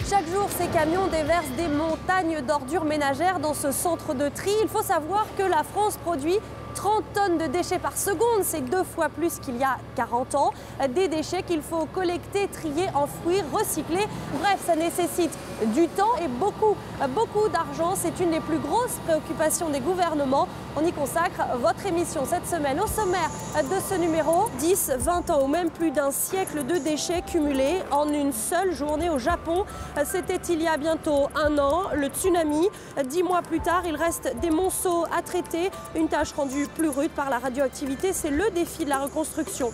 Chaque jour, ces camions déversent des montagnes d'ordures ménagères dans ce centre de tri. Il faut savoir que la France produit 30 tonnes de déchets par seconde, c'est 2 fois plus qu'il y a 40 ans. Des déchets qu'il faut collecter, trier, enfouir, recycler. Bref, ça nécessite du temps et beaucoup d'argent. C'est une des plus grosses préoccupations des gouvernements. On y consacre votre émission cette semaine. Au sommaire de ce numéro, 10, 20 ans ou même plus d'un siècle de déchets cumulés en une seule journée au Japon. C'était il y a bientôt 1 an, le tsunami. 10 mois plus tard, il reste des monceaux à traiter, une tâche rendue plus rude par la radioactivité. C'est le défi de la reconstruction.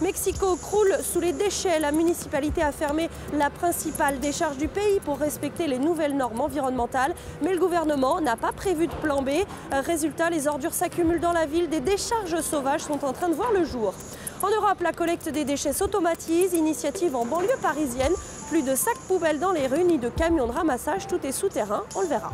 Mexico croule sous les déchets. La municipalité a fermé la principale décharge du pays pour respecter les nouvelles normes environnementales. Mais le gouvernement n'a pas prévu de plan B. Résultat, les ordures s'accumulent dans la ville. Des décharges sauvages sont en train de voir le jour. En Europe, la collecte des déchets s'automatise. Initiative en banlieue parisienne. Plus de sacs poubelles dans les rues, ni de camions de ramassage. Tout est souterrain. On le verra.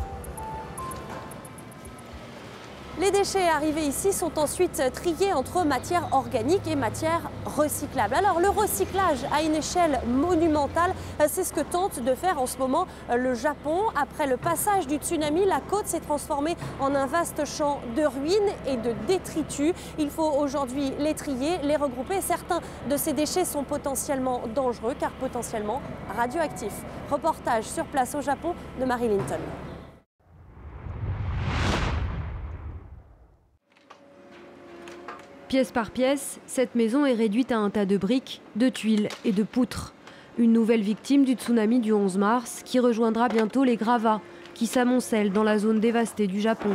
Les déchets arrivés ici sont ensuite triés entre matières organiques et matières recyclables. Alors le recyclage à une échelle monumentale, c'est ce que tente de faire en ce moment le Japon. Après le passage du tsunami, la côte s'est transformée en un vaste champ de ruines et de détritus. Il faut aujourd'hui les trier, les regrouper. Certains de ces déchets sont potentiellement dangereux car potentiellement radioactifs. Reportage sur place au Japon de Marie Linton. Pièce par pièce, cette maison est réduite à un tas de briques, de tuiles et de poutres. Une nouvelle victime du tsunami du 11 mars qui rejoindra bientôt les gravats qui s'amoncellent dans la zone dévastée du Japon.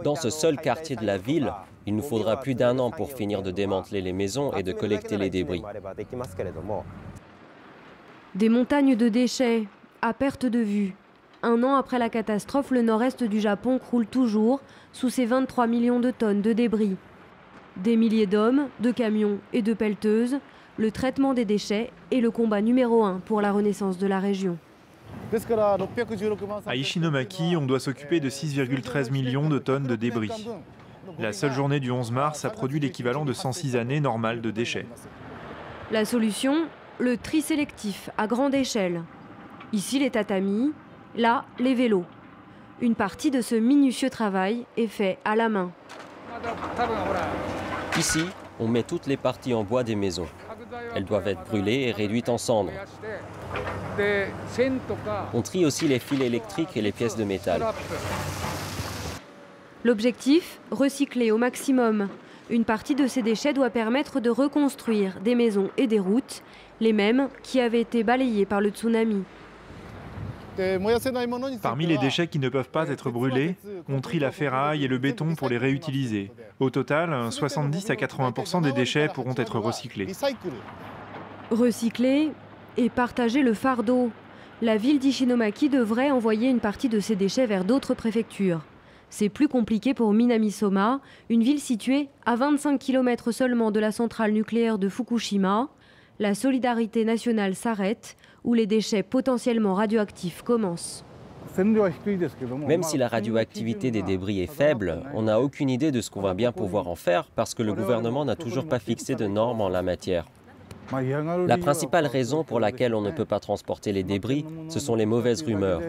Dans ce seul quartier de la ville, il nous faudra plus d'1 an pour finir de démanteler les maisons et de collecter les débris. Des montagnes de déchets, à perte de vue. 1 an après la catastrophe, le nord-est du Japon croule toujours sous ses 23 millions de tonnes de débris. Des milliers d'hommes, de camions et de pelleteuses, le traitement des déchets est le combat numéro 1 pour la renaissance de la région. À Ishinomaki, on doit s'occuper de 6,13 millions de tonnes de débris. La seule journée du 11 mars a produit l'équivalent de 106 années normales de déchets. La solution, le tri sélectif à grande échelle. Ici les tatamis, là les vélos. Une partie de ce minutieux travail est fait à la main. Ici, on met toutes les parties en bois des maisons. Elles doivent être brûlées et réduites en cendres. On trie aussi les fils électriques et les pièces de métal. L'objectif, recycler au maximum. Une partie de ces déchets doit permettre de reconstruire des maisons et des routes, les mêmes qui avaient été balayées par le tsunami. Parmi les déchets qui ne peuvent pas être brûlés, on trie la ferraille et le béton pour les réutiliser. Au total, 70 à 80% des déchets pourront être recyclés. Recycler et partager le fardeau. La ville d'Ishinomaki devrait envoyer une partie de ses déchets vers d'autres préfectures. C'est plus compliqué pour Minamisoma, une ville située à 25 km seulement de la centrale nucléaire de Fukushima. La solidarité nationale s'arrête, où les déchets potentiellement radioactifs commencent. Même si la radioactivité des débris est faible, on n'a aucune idée de ce qu'on va bien pouvoir en faire parce que le gouvernement n'a toujours pas fixé de normes en la matière. La principale raison pour laquelle on ne peut pas transporter les débris, ce sont les mauvaises rumeurs.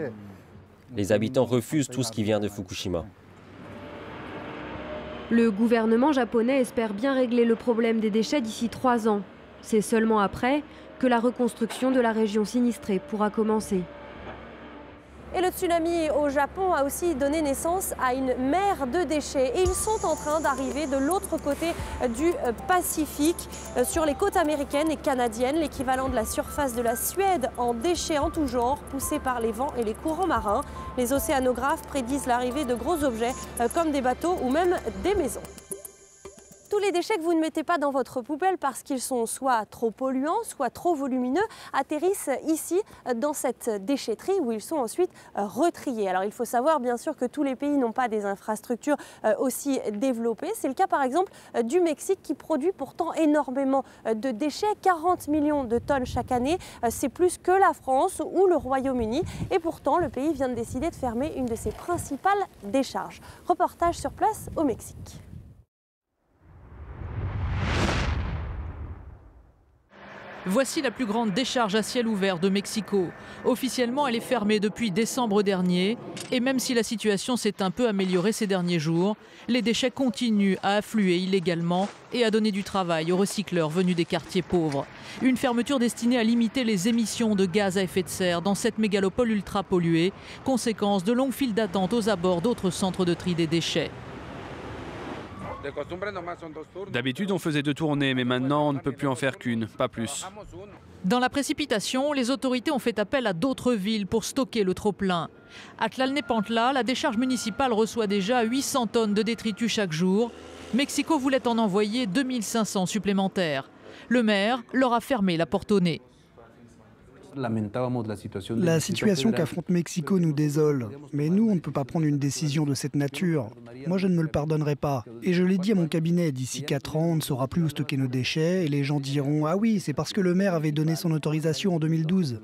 Les habitants refusent tout ce qui vient de Fukushima. Le gouvernement japonais espère bien régler le problème des déchets d'ici 3 ans. C'est seulement après que la reconstruction de la région sinistrée pourra commencer. Et le tsunami au Japon a aussi donné naissance à une mer de déchets. Et ils sont en train d'arriver de l'autre côté du Pacifique, sur les côtes américaines et canadiennes, l'équivalent de la surface de la Suède en déchets en tout genre, poussés par les vents et les courants marins. Les océanographes prédisent l'arrivée de gros objets comme des bateaux ou même des maisons. Tous les déchets que vous ne mettez pas dans votre poubelle parce qu'ils sont soit trop polluants, soit trop volumineux, atterrissent ici dans cette déchetterie où ils sont ensuite retriés. Alors il faut savoir bien sûr que tous les pays n'ont pas des infrastructures aussi développées. C'est le cas par exemple du Mexique qui produit pourtant énormément de déchets, 40 millions de tonnes chaque année. C'est plus que la France ou le Royaume-Uni et pourtant le pays vient de décider de fermer une de ses principales décharges. Reportage sur place au Mexique. Voici la plus grande décharge à ciel ouvert de Mexico. Officiellement, elle est fermée depuis décembre dernier. Et même si la situation s'est un peu améliorée ces derniers jours, les déchets continuent à affluer illégalement et à donner du travail aux recycleurs venus des quartiers pauvres. Une fermeture destinée à limiter les émissions de gaz à effet de serre dans cette mégalopole ultra polluée, conséquence de longues files d'attente aux abords d'autres centres de tri des déchets. D'habitude, on faisait 2 tournées, mais maintenant, on ne peut plus en faire qu'une, pas plus. Dans la précipitation, les autorités ont fait appel à d'autres villes pour stocker le trop-plein. À Tlalnepantla, la décharge municipale reçoit déjà 800 tonnes de détritus chaque jour. Mexico voulait en envoyer 2500 supplémentaires. Le maire leur a fermé la porte au nez. La situation qu'affronte Mexico nous désole, mais nous, on ne peut pas prendre une décision de cette nature. Moi, je ne me le pardonnerai pas. Et je l'ai dit à mon cabinet, d'ici 4 ans, on ne saura plus où stocker nos déchets, et les gens diront « Ah oui, c'est parce que le maire avait donné son autorisation en 2012 ».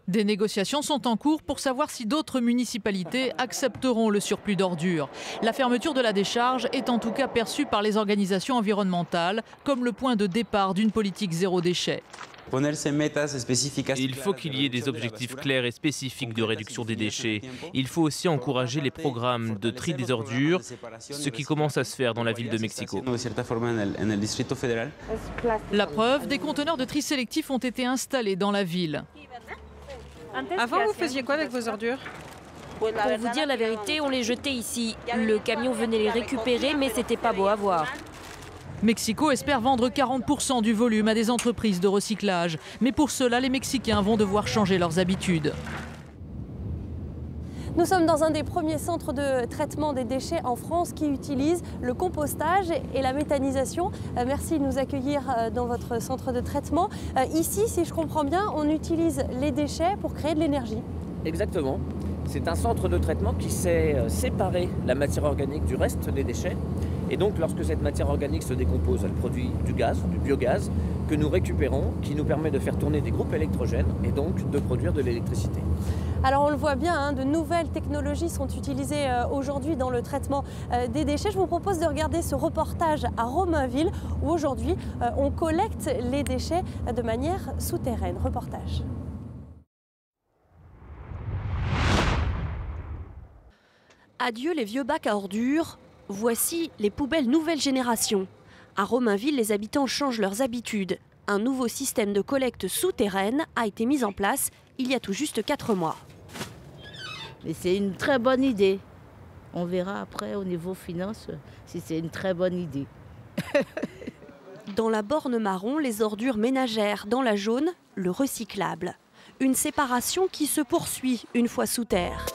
Des négociations sont en cours pour savoir si d'autres municipalités accepteront le surplus d'ordures. La fermeture de la décharge est en tout cas perçue par les organisations environnementales comme le point de départ d'une politique zéro déchet. Il faut qu'il y ait des objectifs clairs et spécifiques de réduction des déchets. Il faut aussi encourager les programmes de tri des ordures, ce qui commence à se faire dans la ville de Mexico. La preuve, des conteneurs de tri sélectif ont été installés dans la ville. Avant, vous faisiez quoi avec vos ordures ? Pour vous dire la vérité, on les jetait ici. Le camion venait les récupérer, mais c'était pas beau à voir. Mexico espère vendre 40% du volume à des entreprises de recyclage. Mais pour cela, les Mexicains vont devoir changer leurs habitudes. Nous sommes dans un des premiers centres de traitement des déchets en France qui utilise le compostage et la méthanisation. Merci de nous accueillir dans votre centre de traitement. Ici, si je comprends bien, on utilise les déchets pour créer de l'énergie. Exactement. C'est un centre de traitement qui sait séparer la matière organique du reste des déchets. Et donc, lorsque cette matière organique se décompose, elle produit du gaz, du biogaz, que nous récupérons, qui nous permet de faire tourner des groupes électrogènes et donc de produire de l'électricité. Alors on le voit bien, hein, de nouvelles technologies sont utilisées aujourd'hui dans le traitement des déchets. Je vous propose de regarder ce reportage à Romainville où aujourd'hui on collecte les déchets de manière souterraine. Reportage. Adieu les vieux bacs à ordures, voici les poubelles nouvelle génération. À Romainville, les habitants changent leurs habitudes. Un nouveau système de collecte souterraine a été mis en place il y a tout juste 4 mois. Mais c'est une très bonne idée. On verra après au niveau finance si c'est une très bonne idée. Dans la borne marron, les ordures ménagères. Dans la jaune, le recyclable. Une séparation qui se poursuit une fois sous terre.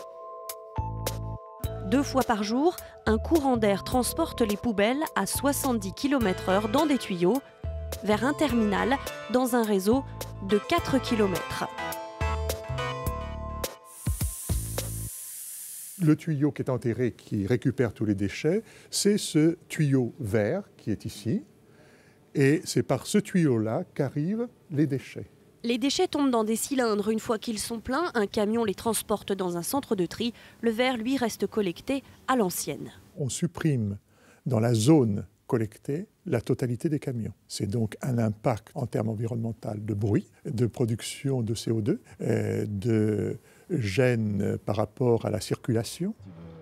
2 fois par jour, un courant d'air transporte les poubelles à 70 km/h dans des tuyaux vers un terminal dans un réseau de 4 km. Le tuyau qui est enterré, qui récupère tous les déchets, c'est ce tuyau vert qui est ici. Et c'est par ce tuyau-là qu'arrivent les déchets. Les déchets tombent dans des cylindres. Une fois qu'ils sont pleins, un camion les transporte dans un centre de tri. Le verre, lui, reste collecté à l'ancienne. On supprime dans la zone collectée la totalité des camions. C'est donc un impact en termes environnementaux de bruit, de production de CO2, de gêne par rapport à la circulation.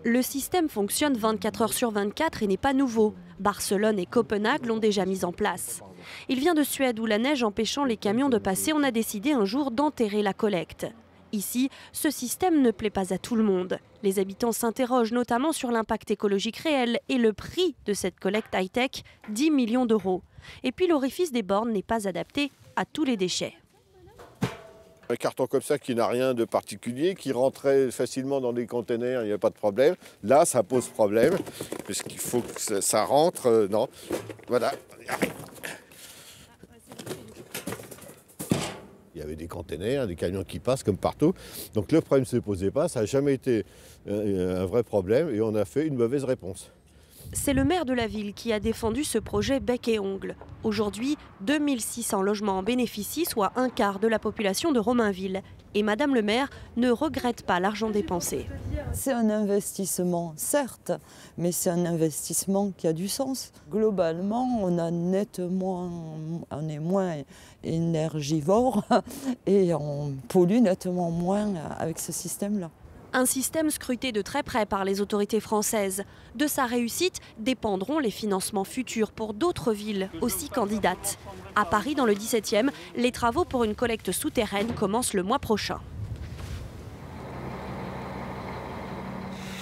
Le système fonctionne 24 heures sur 24 et n'est pas nouveau. Barcelone et Copenhague l'ont déjà mis en place. Il vient de Suède où la neige empêchant les camions de passer, on a décidé un jour d'enterrer la collecte. Ici, ce système ne plaît pas à tout le monde. Les habitants s'interrogent notamment sur l'impact écologique réel et le prix de cette collecte high-tech, 10 millions d'euros. Et puis l'orifice des bornes n'est pas adapté à tous les déchets. Un carton comme ça qui n'a rien de particulier, qui rentrait facilement dans des containers, il n'y a pas de problème. Là, ça pose problème, parce qu'il faut que ça rentre. Non, voilà. Il y avait des containers, des camions qui passent comme partout. Donc le problème ne se posait pas, ça n'a jamais été un vrai problème et on a fait une mauvaise réponse. C'est le maire de la ville qui a défendu ce projet bec et ongle. Aujourd'hui, 2600 logements en bénéficient, soit un quart de la population de Romainville. Et Madame le maire ne regrette pas l'argent dépensé. C'est un investissement, certes, mais c'est un investissement qui a du sens. Globalement, on est moins énergivore et on pollue nettement moins avec ce système-là. Un système scruté de très près par les autorités françaises. De sa réussite dépendront les financements futurs pour d'autres villes aussi candidates. À Paris, dans le 17e, les travaux pour une collecte souterraine commencent le mois prochain.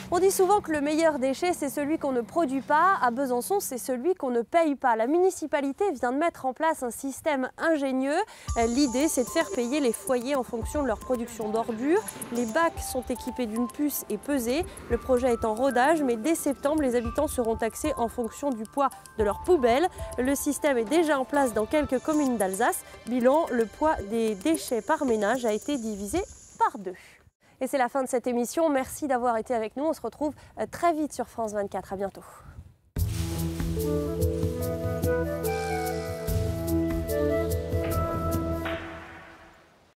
On dit souvent que le meilleur déchet, c'est celui qu'on ne produit pas. À Besançon, c'est celui qu'on ne paye pas. La municipalité vient de mettre en place un système ingénieux. L'idée, c'est de faire payer les foyers en fonction de leur production d'ordures. Les bacs sont équipés d'une puce et pesés. Le projet est en rodage, mais dès septembre, les habitants seront taxés en fonction du poids de leurs poubelles. Le système est déjà en place dans quelques communes d'Alsace. Bilan, le poids des déchets par ménage a été divisé par 2. Et c'est la fin de cette émission. Merci d'avoir été avec nous. On se retrouve très vite sur France 24. À bientôt.